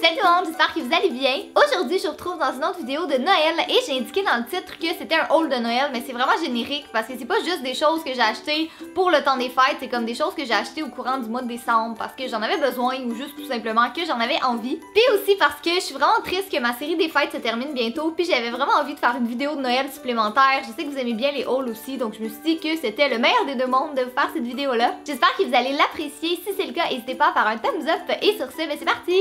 Salut tout le monde, j'espère que vous allez bien. Aujourd'hui, je vous retrouve dans une autre vidéo de Noël et j'ai indiqué dans le titre que c'était un haul de Noël, mais c'est vraiment générique parce que c'est pas juste des choses que j'ai achetées pour le temps des fêtes, c'est comme des choses que j'ai achetées au courant du mois de décembre parce que j'en avais besoin ou juste tout simplement que j'en avais envie. Puis aussi parce que je suis vraiment triste que ma série des fêtes se termine bientôt, puis j'avais vraiment envie de faire une vidéo de Noël supplémentaire. Je sais que vous aimez bien les hauls aussi, donc je me suis dit que c'était le meilleur des deux mondes de faire cette vidéo-là. J'espère que vous allez l'apprécier. Si c'est le cas, n'hésitez pas à faire un thumbs up et sur ce, ben c'est parti!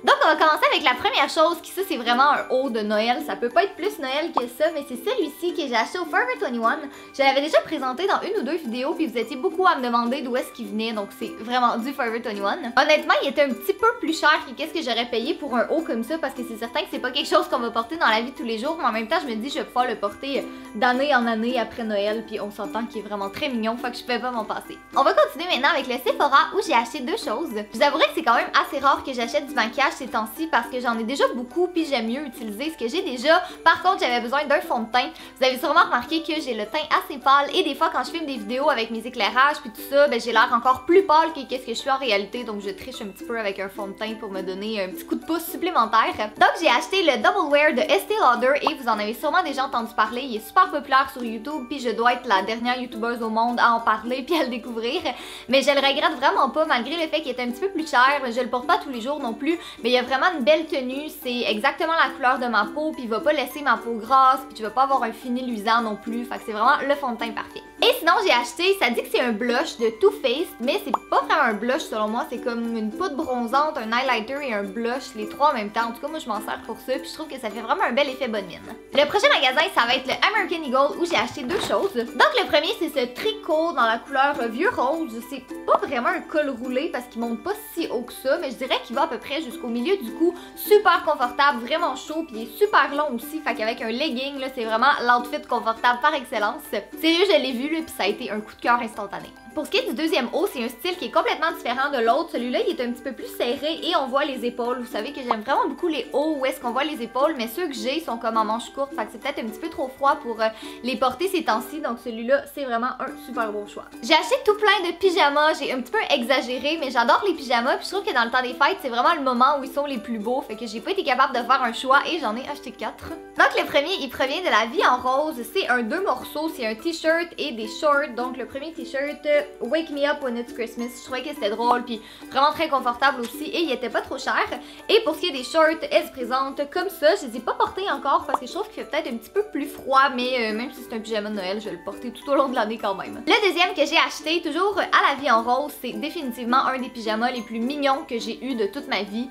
Donc on va commencer avec la première chose, qui ça c'est vraiment un haul de Noël, ça peut pas être plus Noël que ça, mais c'est celui-ci que j'ai acheté au Forever 21. Je l'avais déjà présenté dans une ou deux vidéos, puis vous étiez beaucoup à me demander d'où est-ce qu'il venait, donc c'est vraiment du Forever 21. Honnêtement, il était un petit peu plus cher que qu'est-ce que j'aurais payé pour un haul comme ça, parce que c'est certain que c'est pas quelque chose qu'on va porter dans la vie de tous les jours, mais en même temps je me dis je vais pouvoir le porter d'année en année après Noël, puis on s'entend qu'il est vraiment très mignon, fait que je peux pas m'en passer. On va continuer maintenant avec le Sephora où j'ai acheté deux choses. Je vous avouerai que c'est quand même assez rare que j'achète du maquillage ces temps-ci parce que j'en ai déjà beaucoup puis j'aime mieux utiliser ce que j'ai déjà. Par contre, j'avais besoin d'un fond de teint. Vous avez sûrement remarqué que j'ai le teint assez pâle et des fois quand je filme des vidéos avec mes éclairages puis tout ça, ben j'ai l'air encore plus pâle que qu'est-ce que je suis en réalité, donc je triche un petit peu avec un fond de teint pour me donner un petit coup de pouce supplémentaire. Donc j'ai acheté le Double Wear de Estée Lauder et vous en avez sûrement déjà entendu parler. Il est super populaire sur YouTube puis je dois être la dernière youtubeuse au monde à en parler puis à le découvrir. Mais je le regrette vraiment pas malgré le fait qu'il est un petit peu plus cher. Je le porte pas tous les jours non plus, mais il y a vraiment une belle tenue, c'est exactement la couleur de ma peau, puis il va pas laisser ma peau grasse, puis tu vas pas avoir un fini luisant non plus, fait que c'est vraiment le fond de teint parfait. Et sinon j'ai acheté, ça dit que c'est un blush de Too Faced, mais c'est pas vraiment un blush selon moi, c'est comme une poudre bronzante, un highlighter et un blush, les trois en même temps. En tout cas moi je m'en sers pour ça, puis je trouve que ça fait vraiment un bel effet bonne mine. Le prochain magasin ça va être le American Eagle où j'ai acheté deux choses. Donc le premier c'est ce tricot dans la couleur vieux rose, c'est pas vraiment un col roulé parce qu'il monte pas si haut que ça, mais je dirais qu'il va à peu près jusqu'au milieu du cou. Super confortable, vraiment chaud, puis il est super long aussi, fait qu'avec un legging, là, c'est vraiment l'outfit confortable par excellence. Sérieux, je l'ai vu, là, puis ça a été un coup de cœur instantané. Pour ce qui est du deuxième haut, c'est un style qui est complètement différent de l'autre. Celui-là, il est un petit peu plus serré et on voit les épaules. Vous savez que j'aime vraiment beaucoup les hauts où est-ce qu'on voit les épaules, mais ceux que j'ai sont comme en manche courte, fait que c'est peut-être un petit peu trop froid pour les porter ces temps-ci, donc celui-là, c'est vraiment un super beau choix. J'ai acheté tout plein de pyjamas, j'ai un petit peu exagéré, mais j'adore les pyjamas, puis je trouve que dans le temps des fêtes, c'est vraiment le moment où ils sont les plus beaux, fait que j'ai pas été capable de faire un choix et j'en ai acheté 4. Donc le premier, il provient de La Vie en Rose, c'est un 2 morceaux, c'est un t-shirt et des shorts. Donc le premier t-shirt, Wake Me Up When It's Christmas, je trouvais que c'était drôle puis vraiment très confortable aussi et il était pas trop cher. Et pour ce qui est des shorts, elles se présentent comme ça. Je les ai pas portés encore parce que je trouve qu'il fait peut-être un petit peu plus froid, mais même si c'est un pyjama de Noël, je vais le porter tout au long de l'année quand même. Le deuxième que j'ai acheté, toujours à La Vie en Rose, c'est définitivement un des pyjamas les plus mignons que j'ai eu de toute ma vie.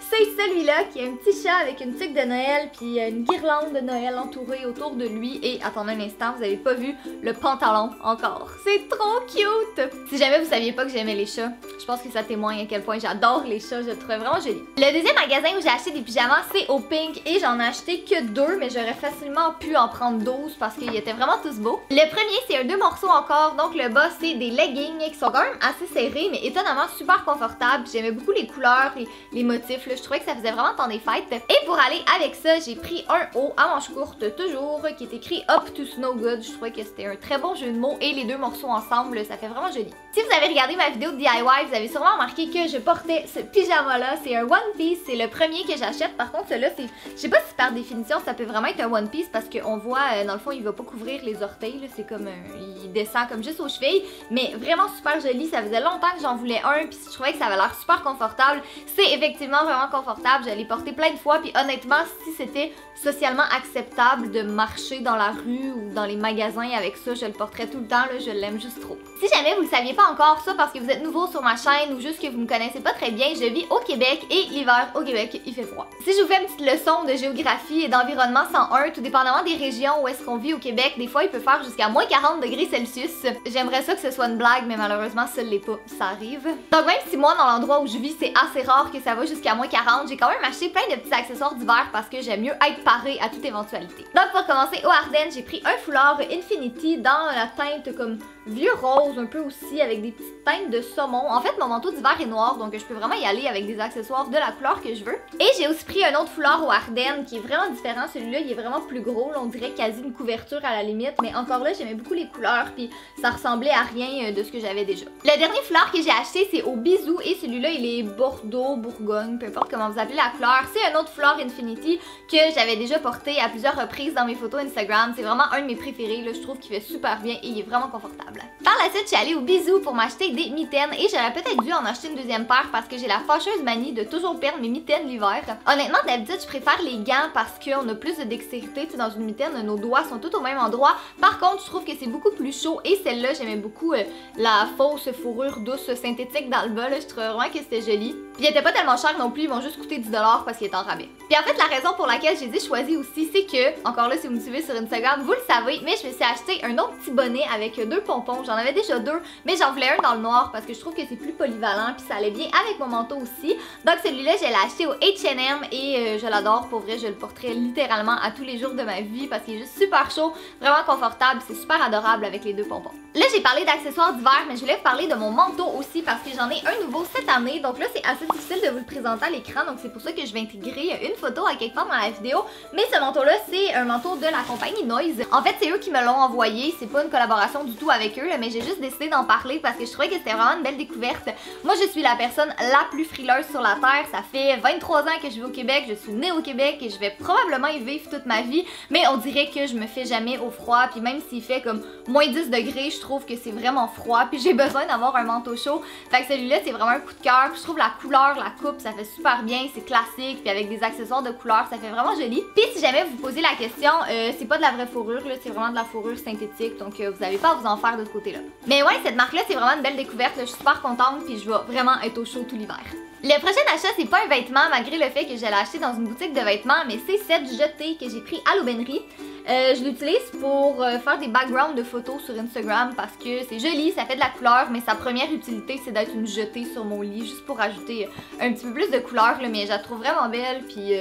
C'est celui-là qui a un petit chat avec une tuque de Noël puis une guirlande de Noël entourée autour de lui. Et attendez un instant, vous avez pas vu le pantalon encore. C'est trop cute! Si jamais vous saviez pas que j'aimais les chats, je pense que ça témoigne à quel point j'adore les chats, je le trouvais vraiment joli. Le deuxième magasin où j'ai acheté des pyjamas, c'est au Pink et j'en ai acheté que 2, mais j'aurais facilement pu en prendre 12 parce qu'ils étaient vraiment tous beaux. Le premier, c'est un 2 morceaux encore, donc le bas, c'est des leggings qui sont quand même assez serrés, mais étonnamment super confortables. J'aimais beaucoup les couleurs et les motifs, là. Je trouvais que ça faisait vraiment temps des fêtes. Et pour aller avec ça, j'ai pris un haut à manches courtes toujours qui est écrit Up to Snow Good. Je trouvais que c'était un très bon jeu de mots et les deux morceaux ensemble, ça fait vraiment joli. Si vous avez regardé ma vidéo de DIY, vous avez sûrement remarqué que je portais ce pyjama-là. C'est un One Piece, c'est le premier que j'achète. Par contre, celui-là, c'est... Je sais pas si par définition, ça peut vraiment être un One Piece parce qu'on voit, dans le fond, il va pas couvrir les orteils. C'est comme... il descend comme juste aux chevilles. Mais vraiment super joli. Ça faisait longtemps que j'en voulais un. Puis je trouvais que ça avait l'air super confortable. C'est effectivement vraiment confortable, je l'ai porté plein de fois, puis honnêtement, si c'était socialement acceptable de marcher dans la rue ou dans les magasins avec ça, je le porterais tout le temps, là, je l'aime juste trop. Si jamais vous le saviez pas encore, ça parce que vous êtes nouveau sur ma chaîne ou juste que vous me connaissez pas très bien, je vis au Québec et l'hiver au Québec, il fait froid. Si je vous fais une petite leçon de géographie et d'environnement 101, tout dépendamment des régions où est-ce qu'on vit au Québec, des fois il peut faire jusqu'à moins 40 degrés Celsius. J'aimerais ça que ce soit une blague, mais malheureusement ça l'est pas, ça arrive. Donc même si moi dans l'endroit où je vis c'est assez rare que ça va jusqu'à moins 40, j'ai quand même acheté plein de petits accessoires d'hiver parce que j'aime mieux être parée à toute éventualité. Donc pour commencer au Ardennes, j'ai pris un foulard Infinity dans la teinte comme vieux rose, un peu aussi aussi avec des petites teintes de saumon. En fait, mon manteau d'hiver est noir, donc je peux vraiment y aller avec des accessoires de la couleur que je veux. Et j'ai aussi pris un autre foulard au Ardennes qui est vraiment différent. Celui-là, il est vraiment plus gros. Là, on dirait quasi une couverture à la limite. Mais encore là, j'aimais beaucoup les couleurs, puis ça ressemblait à rien de ce que j'avais déjà. Le dernier foulard que j'ai acheté, c'est au Bisou. Et celui-là, il est Bordeaux, Bourgogne, peu importe comment vous appelez la couleur. C'est un autre foulard Infinity que j'avais déjà porté à plusieurs reprises dans mes photos Instagram. C'est vraiment un de mes préférés. Là, je trouve qu'il fait super bien et il est vraiment confortable. Par la suite, je suis allée au Bisou pour m'acheter des mitaines et j'aurais peut-être dû en acheter une deuxième paire parce que j'ai la fâcheuse manie de toujours perdre mes mitaines l'hiver. Honnêtement, d'habitude, je préfère les gants parce qu'on a plus de dextérité. Tu sais, dans une mitaine, nos doigts sont tous au même endroit. Par contre, je trouve que c'est beaucoup plus chaud et celle-là, j'aimais beaucoup la fausse fourrure douce synthétique dans le bas. Là, je trouvais vraiment que c'était joli. Puis il était pas tellement cher non plus, ils m'ont juste coûté 10$ parce qu'il est en rabais. Puis en fait, la raison pour laquelle je les ai choisis aussi, c'est que, encore là, si vous me suivez sur Instagram, vous le savez, mais je me suis acheté un autre petit bonnet avec 2 pompons. J'en avais déjà 2, mais j'en voulais un dans le noir parce que je trouve que c'est plus polyvalent, puis ça allait bien avec mon manteau aussi. Donc celui-là, je l'ai acheté au H&M et je l'adore. Pour vrai, je le porterai littéralement à tous les jours de ma vie parce qu'il est juste super chaud, vraiment confortable, c'est super adorable avec les 2 pompons. Là, j'ai parlé d'accessoires d'hiver, mais je voulais vous parler de mon manteau aussi parce que j'en ai un nouveau cette année. Donc là, c'est assez difficile de vous le présenter à l'écran, donc c'est pour ça que je vais intégrer une photo à quelque part dans la vidéo. Mais ce manteau-là, c'est un manteau de la compagnie Noise. En fait, c'est eux qui me l'ont envoyé, c'est pas une collaboration du tout avec eux, mais j'ai juste décidé d'en parler parce que je trouvais que c'était vraiment une belle découverte. Moi, je suis la personne la plus frileuse sur la terre. Ça fait 23 ans que je vis au Québec, je suis née au Québec et je vais probablement y vivre toute ma vie, mais on dirait que je me fais jamais au froid, puis même s'il fait comme moins 10 degrés, je trouve que c'est vraiment froid, puis j'ai besoin d'avoir un manteau chaud. Fait que celui-là, c'est vraiment un coup de cœur. Je trouve la couleur, la coupe, ça fait super bien, c'est classique, puis avec des accessoires de couleur, ça fait vraiment joli. Puis si jamais vous posez la question, c'est pas de la vraie fourrure, là, c'est vraiment de la fourrure synthétique, donc vous n'avez pas à vous en faire de ce côté-là. Mais ouais, cette marque-là, c'est vraiment une belle découverte, là, je suis super contente, puis je vais vraiment être au chaud tout l'hiver. Le prochain achat, c'est pas un vêtement, malgré le fait que je l'ai acheté dans une boutique de vêtements, mais c'est cette jetée que j'ai pris à l'aubainerie. Je l'utilise pour faire des backgrounds de photos sur Instagram parce que c'est joli, ça fait de la couleur, mais sa première utilité, c'est d'être une jetée sur mon lit, juste pour ajouter un petit peu plus de couleur, là, mais je la trouve vraiment belle, puis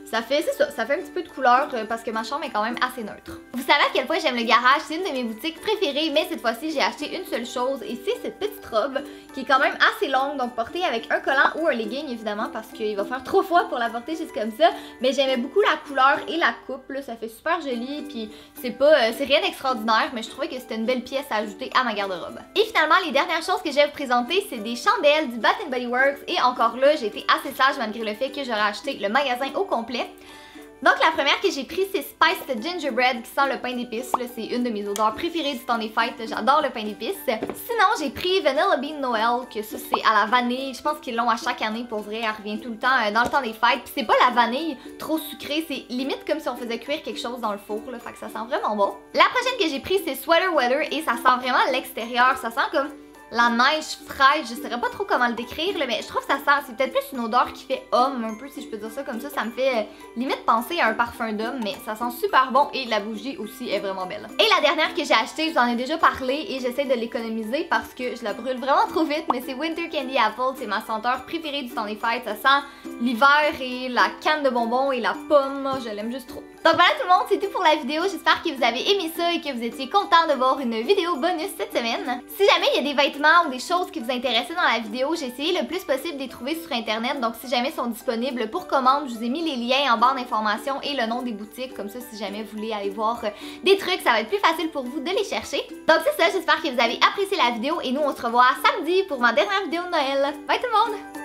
ça fait un petit peu de couleur parce que ma chambre est quand même assez neutre. Vous savez à quel point j'aime le garage, c'est une de mes boutiques préférées, mais cette fois-ci, j'ai acheté une seule chose, et c'est cette petite robe qui est quand même assez longue, donc portée avec un collant ou un legging, évidemment, parce qu'il va faire trop froid pour la porter juste comme ça, mais j'aimais beaucoup la couleur et la coupe, là, ça fait super joli, puis c'est rien d'extraordinaire, mais je trouvais que c'était une belle pièce à ajouter à ma garde-robe. Et finalement, les dernières choses que je vais vous présenter, c'est des chandelles du Bath & Body Works, et encore là, j'ai été assez sage malgré le fait que j'aurais acheté le magasin au complet. Donc la première que j'ai prise, c'est Spiced Gingerbread qui sent le pain d'épices. C'est une de mes odeurs préférées du temps des fêtes. J'adore le pain d'épices. Sinon, j'ai pris Vanilla Bean Noel, que ça c'est à la vanille. Je pense qu'ils l'ont à chaque année pour vrai. Elle revient tout le temps dans le temps des fêtes. Puis c'est pas la vanille trop sucrée, c'est limite comme si on faisait cuire quelque chose dans le four. Là, fait que ça sent vraiment bon. La prochaine que j'ai prise, c'est Sweater Weather et ça sent vraiment l'extérieur. Ça sent comme la neige fraîche, je saurais pas trop comment le décrire, là, mais je trouve que ça sent, c'est peut-être plus une odeur qui fait homme, un peu si je peux dire ça comme ça me fait limite penser à un parfum d'homme, mais ça sent super bon et la bougie aussi est vraiment belle. Et la dernière que j'ai achetée, je vous en ai déjà parlé et j'essaie de l'économiser parce que je la brûle vraiment trop vite, mais c'est Winter Candy Apple, c'est ma senteur préférée du temps des fêtes, ça sent l'hiver et la canne de bonbons et la pomme, je l'aime juste trop. Donc voilà tout le monde, c'est tout pour la vidéo, j'espère que vous avez aimé ça et que vous étiez content de voir une vidéo bonus cette semaine. Si jamais il y a des vêtements ou des choses qui vous intéressaient dans la vidéo, j'ai essayé le plus possible de les trouver sur internet, donc si jamais ils sont disponibles pour commande, je vous ai mis les liens en barre d'informations et le nom des boutiques, comme ça si jamais vous voulez aller voir des trucs, ça va être plus facile pour vous de les chercher. Donc c'est ça, j'espère que vous avez apprécié la vidéo et nous on se revoit samedi pour ma dernière vidéo de Noël. Bye tout le monde!